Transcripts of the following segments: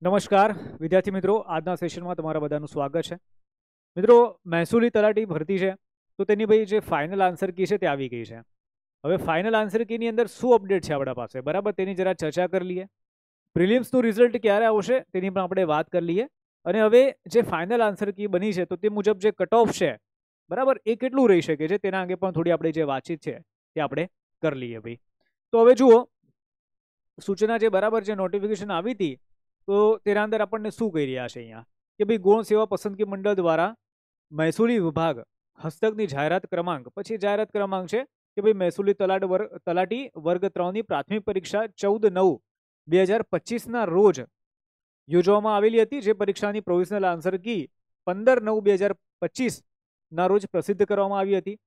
નમસ્કાર વિદ્યાર્થી મિત્રો, આજના સેશનમાં તમારા બધાનું સ્વાગત છે. મિત્રો, મહેસૂલી તલાટી ભરતી છે તો તેની ભાઈ જે ફાઇનલ આન્સર કી છે તે આવી ગઈ છે. હવે ફાઇનલ આન્સર કીની અંદર શું અપડેટ છે આપણા પાસે, બરાબર, તેની જરા ચર્ચા કરી લઈએ. પ્રિલિમ્સનું રિઝલ્ટ ક્યારે આવશે તેની પણ આપણે વાત કરી લઈએ. અને હવે જે ફાઇનલ આન્સર કી બની છે તો તે મુજબ જે કટ ઓફ છે, બરાબર, એ કેટલું રહી શકે છે તેના અંગે પણ થોડી આપણે જે વાતચીત છે તે આપણે કરી લઈએ ભાઈ. તો હવે જુઓ, સૂચના જે બરાબર જે નોટિફિકેશન આવી હતી તો તેના અંદર આપણને શું કહી રહ્યા છે અહીંયા કે ભાઈ ગૌણ સેવા પસંદગી મંડળ દ્વારા મહેસૂલી વિભાગ હસ્તકની જાહેરાત ક્રમાંક, પછી જાહેરાત ક્રમાંક છે કે ભાઈ મહેસૂલી તલાટી વર્ગ 3ની પ્રાથમિક પરીક્ષા 14/9/2025 રોજ યોજવામાં આવેલી હતી. જે પરીક્ષાની પ્રોવિઝનલ આન્સર કી 15/9/2025 રોજ પ્રસિદ્ધ કરવામાં આવી હતી.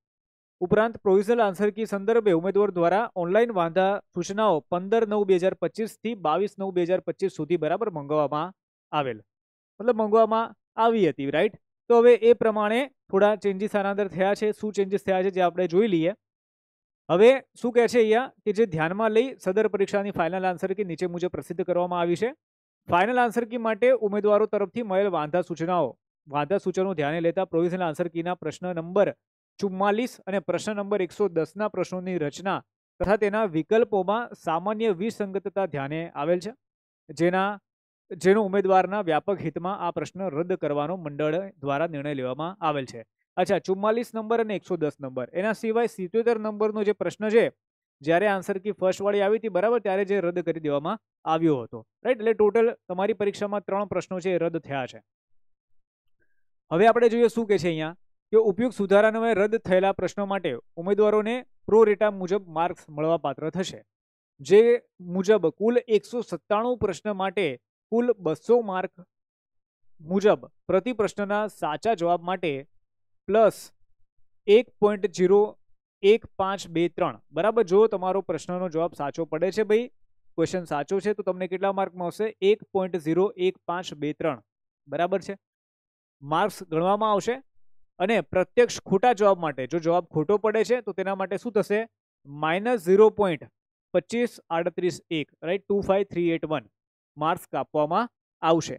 ઉપરાંત પ્રોવિઝનલ આન્સર કી સંદર્ભે ઉમેદવાર દ્વારા ઓનલાઈન વાંધા સૂચનાઓ 15/9/2025 થી 22/9/2025 સુધી બરાબર મંગાવવામાં આવેલ, મતલબ મંગાવવામાં આવી હતી, રાઈટ. તો હવે એ પ્રમાણે થોડા ચેન્જીસ આના અંદર થયા છે. શું ચેન્જીસ થયા છે જે આપણે જોઈ લઈએ. હવે શું કહે છે અહીંયા કે જે ધ્યાનમાં લઈ સદર પરીક્ષાની ફાઇનલ આન્સર કી નીચે મુજબ પ્રસિદ્ધ કરવામાં આવી છે. ફાઇનલ આન્સર કી માટે ઉમેદવારો તરફથી મળેલ વાંધા સૂચનો ધ્યાને લેતા પ્રોવિઝનલ આન્સર કીના પ્રશ્ન નંબર 44 અને પ્રશ્ન નંબર 110 પ્રશ્નોની રચના તથા તેના વિકલ્પોમાં સામાન્ય વિસંગતતા ધ્યાને આવેલ છે, જેનો ઉમેદવારના વ્યાપક હિતમાં આ પ્રશ્ન રદ કરવાનો મંડળ દ્વારા નિર્ણય લેવામાં આવેલ છે. અચ્છા, 44 નંબર અને 110 નંબર, એના સિવાય 77 નંબરનો જે પ્રશ્ન છે, જ્યારે આન્સર કી ફર્સ્ટ વાળી આવી હતી બરાબર, ત્યારે જે રદ કરી દેવામાં આવ્યો હતો, રાઈટ. એટલે ટોટલ તમારી પરીક્ષામાં 3 પ્રશ્નો છે એ રદ થયા છે. હવે આપણે જોઈએ શું કે છે અહીંયા કે ઉપયુક્ત સુધારાને રદ થયેલા પ્રશ્નો માટે ઉમેદવારોને પ્રો રેટા મુજબ માર્ક્સ મળવાપાત્ર થશે. જે મુજબ કુલ 197 પ્રશ્ન માટે કુલ 200 માર્ક મુજબ પ્રતિ પ્રશ્નના સાચા જવાબ માટે પ્લસ 1.01523, બરાબર. જો તમારો પ્રશ્નનો જવાબ સાચો પડે છે ભાઈ, ક્વેશ્ચન સાચો છે, તો તમને કેટલા માર્ક મળશે? 1.01523, બરાબર છે. માર્ક્સ ગણવામાં આવશે. અને પ્રત્યક્ષ ખોટા જવાબ માટે જો જવાબ ખોટો પડે છે તો તેના માટે શું થશે? -0.25251, રાઈટ, 25381 માર્ક્સ કાપવામાં આવશે,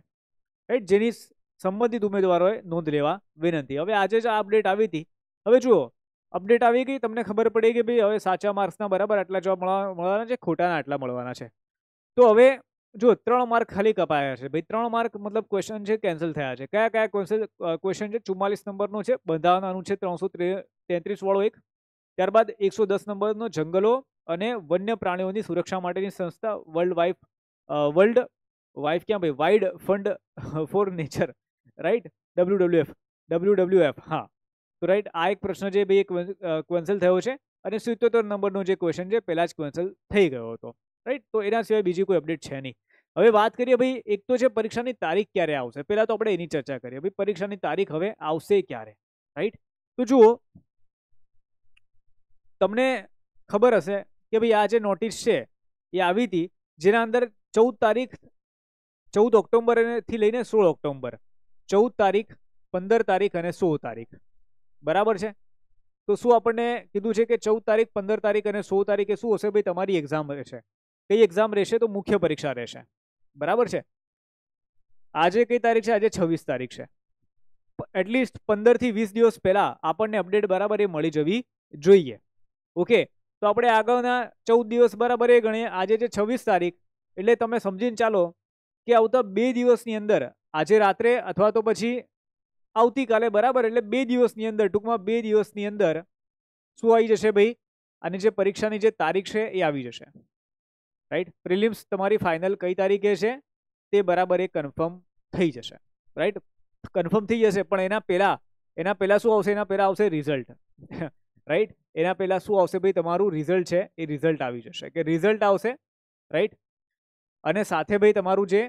રાઈટ. જેની સંબંધિત ઉમેદવારોએ નોંધ લેવા વિનંતી. હવે આજે જ આ અપડેટ આવી હતી. હવે જુઓ, અપડેટ આવી ગઈ, તમને ખબર પડી કે ભાઈ હવે સાચા માર્ક્સના બરાબર આટલા જવાબ મળવાના છે, ખોટાના આટલા મળવાના છે. તો હવે જો 3 માર્ક ખાલી કપાયા છે ભાઈ, 3 માર્ક મતલબ ક્વેશ્ચન છે કેન્સલ થયા છે. કયા કયા ક્વેશ્ચન છે? 44 નંબરનો છે બંધારણ અનુચ્છેદ 333 વાળો એક, ત્યારબાદ 110 નંબરનો જંગલો અને વન્ય પ્રાણીઓની સુરક્ષા માટેની સંસ્થા વર્લ્ડ વાઇફ ક્યાં ભાઈ, wide fund for nature, right, WWF, હા. તો રાઈટ, આ એક પ્રશ્ન છે ભાઈ, કેન્સલ થયો છે. અને 77 નંબરનો જે ક્વેશ્ચન છે પહેલા જ કેન્સલ થઈ ગયો હતો, રાઈટ. તો એના સિવાય બીજી કોઈ અપડેટ છે નહીં. હવે વાત કરીએ ભાઈ, એક તો છે પરીક્ષાની તારીખ ક્યારે આવશે. પહેલા તો આપણે એની ચર્ચા કરીએ ભાઈ, પરીક્ષાની તારીખ હવે આવશે ક્યારે, રાઈટ. તો જુઓ, તમને ખબર હશે કે ભાઈ આ જે નોટિસ છે એ આવી હતી, જેના અંદર 14 ઓક્ટોબર થી લઈને 16 ઓક્ટોબર, 14 તારીખ, 15 તારીખ અને 16 તારીખ, બરાબર છે. તો શું આપણને કીધું છે કે 14 તારીખ, 15 તારીખ અને 16 તારીખે શું હશે ભાઈ? તમારી એક્ઝામ રહેશે. કઈ એક્ઝામ રહેશે? તો મુખ્ય પરીક્ષા રહેશે, બરાબર છે. આજે કઈ તારીખ છે? આજે 26 તારીખ છે. એટલીસ્ટ 15 થી 20 દિવસ પહેલા આપણને અપડેટ બરાબર એ મળી જવી જોઈએ. ઓકે, તો આપણે આગળના 14 દિવસ બરાબર એ ગણીએ. આજે છે 26 તારીખ, એટલે તમે સમજીને ચાલો કે આવતા 2 દિવસની અંદર, આજે રાત્રે અથવા તો પછી આવતીકાલે, બરાબર, એટલે 2 દિવસની અંદર, ટૂંકમાં 2 દિવસની અંદર શું આવી જશે ભાઈ? આની જે પરીક્ષાની જે તારીખ છે એ આવી જશે, રાઈટ. પ્રિલિમ્સ તમારી ફાઇનલ કઈ તારીખે છે તે બરાબર એ કન્ફર્મ થઈ જશે, રાઈટ. કન્ફર્મ થઈ જશે, પણ એના પહેલા શું આવશે? એના પહેલા આવશે રિઝલ્ટ, રાઈટ. એના પહેલા શું આવશે ભાઈ? તમારું રિઝલ્ટ છે એ રિઝલ્ટ આવી જશે, કે રિઝલ્ટ આવશે, રાઈટ. અને સાથે ભાઈ તમારું જે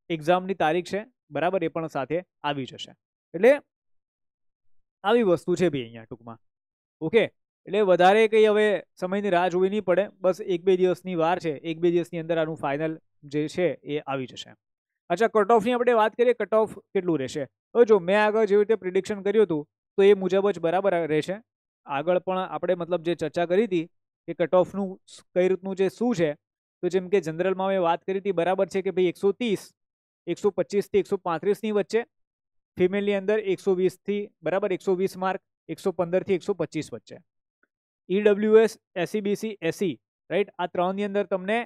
એક્ઝામની તારીખ છે બરાબર એ પણ સાથે આવી જશે. એટલે આવી વસ્તુ છે ભાઈ અહીંયા ટૂંકમાં. ઓકે, એટલે વધારે કંઈ હવે સમયની રાહ જોવી નહીં પડે, બસ 1-2 દિવસની વાર છે. 1-2 દિવસની અંદર આનું ફાઇનલ જે છે એ આવી જશે. અચ્છા, કટ ઓફની આપણે વાત કરીએ. કટ ઓફ કેટલું રહેશે? હવે જો મેં આગળ જેવી રીતે પ્રિડિક્શન કર્યું હતું તો એ મુજબ જ બરાબર રહેશે. આગળ પણ આપણે મતલબ જે ચર્ચા કરી હતી કે કટ ઓફનું કઈ રીતનું જે શું છે, તો જેમ કે જનરલમાં મેં વાત કરી હતી બરાબર છે કે ભાઈ 130 125 થી 135 ની વચ્ચે, ફિમેલની અંદર 120 થી બરાબર 120 માર્ક, 115 થી 125 વચ્ચે. EWS, SEBC, SE, રાઈટ, આ ત્રણની અંદર તમને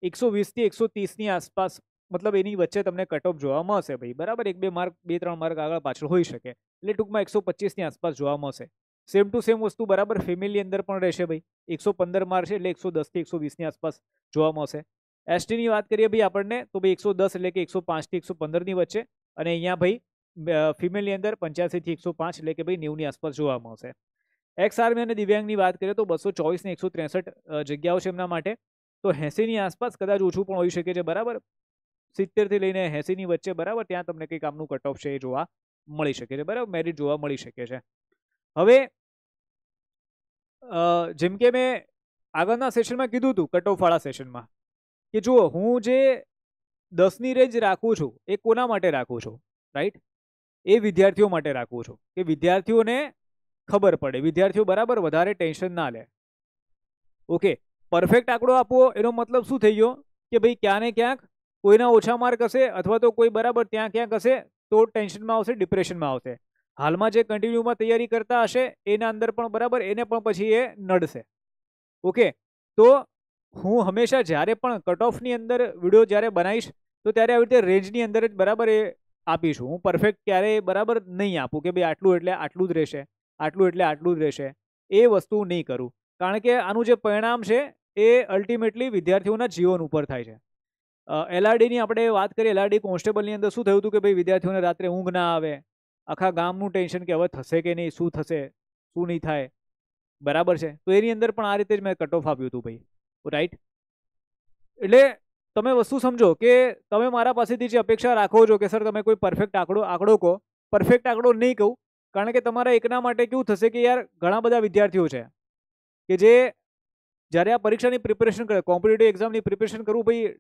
120 થી 130 ની આસપાસ, મતલબ એની વચ્ચે તમને કટ ઓફ જોવા મળશે ભાઈ, બરાબર. 1-2 માર્ક, 2-3 માર્ક આગળ પાછળ હોઈ શકે, એટલે ટૂંકમાં 125 ની આસપાસ જોવા મળશે. સેમ ટુ સેમ વસ્તુ બરાબર ફિમેલની અંદર પણ રહેશે ભાઈ. 115 માર્ક છે એટલે 110 થી 120 ની આસપાસ જોવા મળશે. ST ની વાત કરીએ ભાઈ આપણને તો ભાઈ 110 એટલે કે 105 થી 115 ની વચ્ચે, અને અહીંયા ભાઈ ફિમેલની અંદર 85 થી 105 એટલે કે ભાઈ 90 ની આસપાસ જોવા મળશે. એક્સ આર્મી અને દિવ્યાંગની વાત કરીએ તો 224 ને 163 જગ્યાઓ છે એમના માટે, તો 80 ની આસપાસ, કદાચ ઓછું પણ હોઈ શકે છે, બરાબર. 70 થી લઈને 80 ની વચ્ચે, બરાબર, ત્યાં તમને કંઈક આમનું કટ ઓફ છે એ જોવા મળી શકે છે, બરાબર, મેરિટ જોવા મળી શકે છે. હવે જેમ કે મેં આગળના સેશનમાં કીધું હતું, કટ ઓફ વાળા સેશનમાં, કે જુઓ હું જે 10ની રેન્જ રાખું છું એ કોના માટે રાખું છું, રાઈટ, એ વિદ્યાર્થીઓ માટે રાખું છું કે વિદ્યાર્થીઓને ખબર પડે, વિદ્યાર્થીઓ બરાબર વધારે ટેન્શન ના લે. ઓકે, પરફેક્ટ આંકડો આપવો એનો મતલબ શું થઈ ગયો કે ભાઈ ક્યાં ને ક્યાંક કોઈના ઓછા માર્ક હશે અથવા તો કોઈ બરાબર ત્યાં ક્યાંક હશે તો ટેન્શનમાં આવશે, ડિપ્રેશનમાં આવશે. હાલમાં જે કન્ટિન્યુમાં તૈયારી કરતા હશે એના અંદર પણ બરાબર એને પણ પછી એ નડશે. ઓકે, તો હું હંમેશા જ્યારે પણ કટ ઓફની અંદર વિડીયો જ્યારે બનાવીશ તો ત્યારે આવી રીતે રેન્જની અંદર જ બરાબર એ આપીશું. હું પરફેક્ટ ક્યારેય બરાબર નહીં આપું કે ભાઈ આટલું એટલે આટલું જ રહેશે, આટલું એટલે આટલું જ રહેશે, એ વસ્તુ નહીં કરું. કારણ કે આનું જે પરિણામ છે એ અલ્ટિમેટલી વિદ્યાર્થીઓના જીવન ઉપર થાય છે. LRDની આપણે વાત કરીએ, LRD કોન્સ્ટેબલની અંદર શું થયું હતું કે ભાઈ વિદ્યાર્થીઓને રાત્રે ઊંઘ ના આવે, આખા ગામનું ટેન્શન કે હવે થશે કે નહીં, શું થશે, શું નહીં થાય, બરાબર છે. તો એની અંદર પણ આ રીતે જ મેં કટ ઓફ આપ્યું હતું ભાઈ, રાઈટ. એટલે તમે વસ્તુ સમજો કે તમે મારા પાસેથી જે અપેક્ષા રાખો છો કે સર તમે કોઈ પરફેક્ટ આંકડો કહો, પરફેક્ટ આંકડો નહીં કહું, કારણ કે તમારા એકના માટે કેવું થશે કે યાર ઘણા બધા વિદ્યાર્થીઓ છે કે જે જ્યારે આ પરીક્ષાની પ્રિપેરેશન કરે, કોમ્પિટિટિવ એક્ઝામની પ્રિપેરેશન કરવું ભાઈ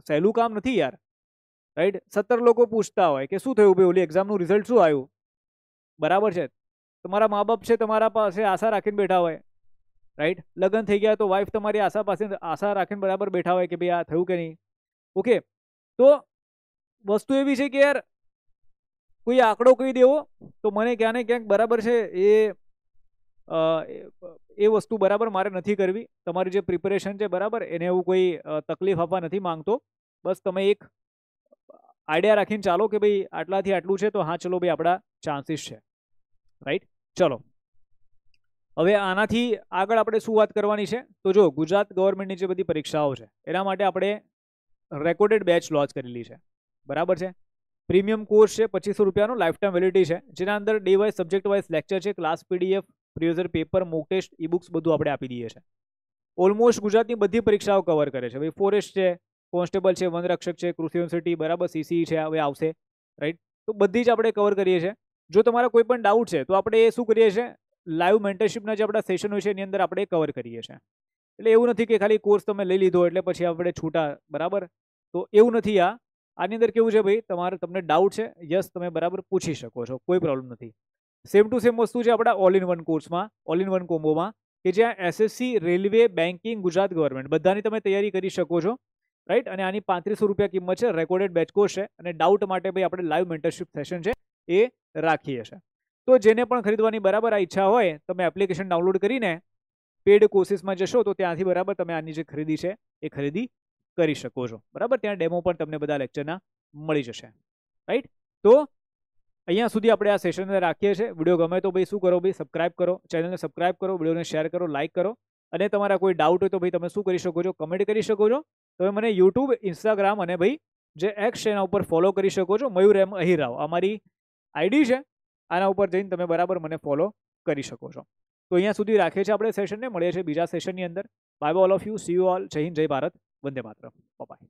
સહેલું કામ નથી યાર, રાઈટ. 17 લોકો પૂછતા હોય કે શું થયું ભાઈ, ઓલી એક્ઝામનું રિઝલ્ટ શું આવ્યું, બરાબર છે. તમારા મા બાપ છે તમારા પાસે આશા રાખીને બેઠા હોય, રાઈટ. લગ્ન થઈ ગયા તો વાઈફ તમારી આશા રાખીને બરાબર બેઠા હોય કે ભાઈ આ થયું કે નહીં. ઓકે, તો વસ્તુ એવી છે કે યાર કોઈ આંકડો કહી દેવો તો મને ક્યાં ને ક્યાંક બરાબર છે એ વસ્તુ બરાબર મારે નથી કરવી. તમારી જે પ્રિપેરેશન છે બરાબર એને એવું કોઈ તકલીફ આપવા નથી માંગતો. બસ તમે એક આઈડિયા રાખીને ચાલો કે ભાઈ આટલાથી આટલું છે તો હા ચલો ભાઈ આપણા ચાન્સીસ છે, રાઈટ. ચલો હવે આનાથી આગળ આપણે શું વાત કરવાની છે તો જો ગુજરાત ગવર્મેન્ટની જે બધી પરીક્ષાઓ છે એના માટે આપણે રેકોર્ડેડ બેચ લોન્ચ કરેલી છે, બરાબર છે. પ્રીમિયમ કોર્સ છે, 2500 રૂપિયાનો, લાઈફ ટાઈમ વેલિડિટી છે, જેના અંદર day wise subject wise lecture છે, class PDF, previous paper, mock test, e books બધું આપણે આપી દઈએ છીએ. ઓલમોસ્ટ ગુજરાતની બધી પરીક્ષાઓ કવર કરે છે ભાઈ. ફોરેસ્ટ છે, કોન્સ્ટેબલ છે, વનરક્ષક છે, કૃષિ યુનિવર્સિટી, બરાબર, CCE છે, હવે આવશે, રાઈટ. તો બધી જ આપણે કવર કરીએ છીએ. જો તમારા કોઈ પણ ડાઉટ છે તો આપણે એ શું કરીએ છીએ, લાઈવ મેન્ટરશીપના જે આપણા સેશન હોય છે એની અંદર આપણે કવર કરીએ છીએ. એટલે એવું નથી કે ખાલી કોર્સ તમે લઈ લીધો એટલે પછી આપણે છૂટા, બરાબર, તો એવું નથી. આની અંદર કેવું છે ભાઈ, તમને ડાઉટ છે, યસ તમે બરાબર પૂછી શકો છો, કોઈ પ્રોબ્લેમ નથી. સેમ ટુ સેમ વસ્તુ છે આપણા ઓલ ઇન વન કોર્સમાં, ઓલ ઇન વન કોમ્બોમાં, કે જ્યાં SSC, railway, banking, Gujarat government બધાની તમે તૈયારી કરી શકો છો, રાઈટ. અને આની 3500 રૂપિયા કિંમત છે, રેકોર્ડેડ બેચ કોર્સ છે, અને ડાઉટ માટે ભાઈ આપણે લાઈવ મેન્ટરશીપ સેશન છે એ રાખીએ છીએ. તો જેને પણ ખરીદવાની બરાબર આ ઈચ્છા હોય તમે એપ્લિકેશન ડાઉનલોડ કરીને પેડ કોર્સીસમાં જશો તો ત્યાંથી બરાબર તમે આની જે ખરીદી છે એ ખરીદી કરી શકો છો, બરાબર. ત્યાં ડેમો પણ તમને બધા લેક્ચરના મળી જશે, રાઈટ. તો અહીંયા સુધી આપણે આ સેશનને રાખીએ છીએ. વિડીયો ગમે તો ભાઈ શું કરો ભાઈ, સબસ્ક્રાઇબ કરો, ચેનલને સબસ્ક્રાઇબ કરો, વિડીયોને શેર કરો, લાઇક કરો, અને તમારા કોઈ ડાઉટ હોય તો ભાઈ તમે શું કરી શકો છો, કમેન્ટ કરી શકો છો. તમે મને યુટ્યુબ, ઇન્સ્ટાગ્રામ અને ભાઈ જે એક્સ છે એના ઉપર ફોલો કરી શકો છો, મયુર M અહીરાવ અમારી ID છે, આના ઉપર જઈને તમે બરાબર મને ફોલો કરી શકો છો. તો અહીંયા સુધી રાખીએ છીએ આપણે સેશનને, મળીએ છીએ બીજા સેશનની અંદર. Bye bye all of you, C you all, જય હિન્દ, જય ભારત, વંદે માતરમ, બાય.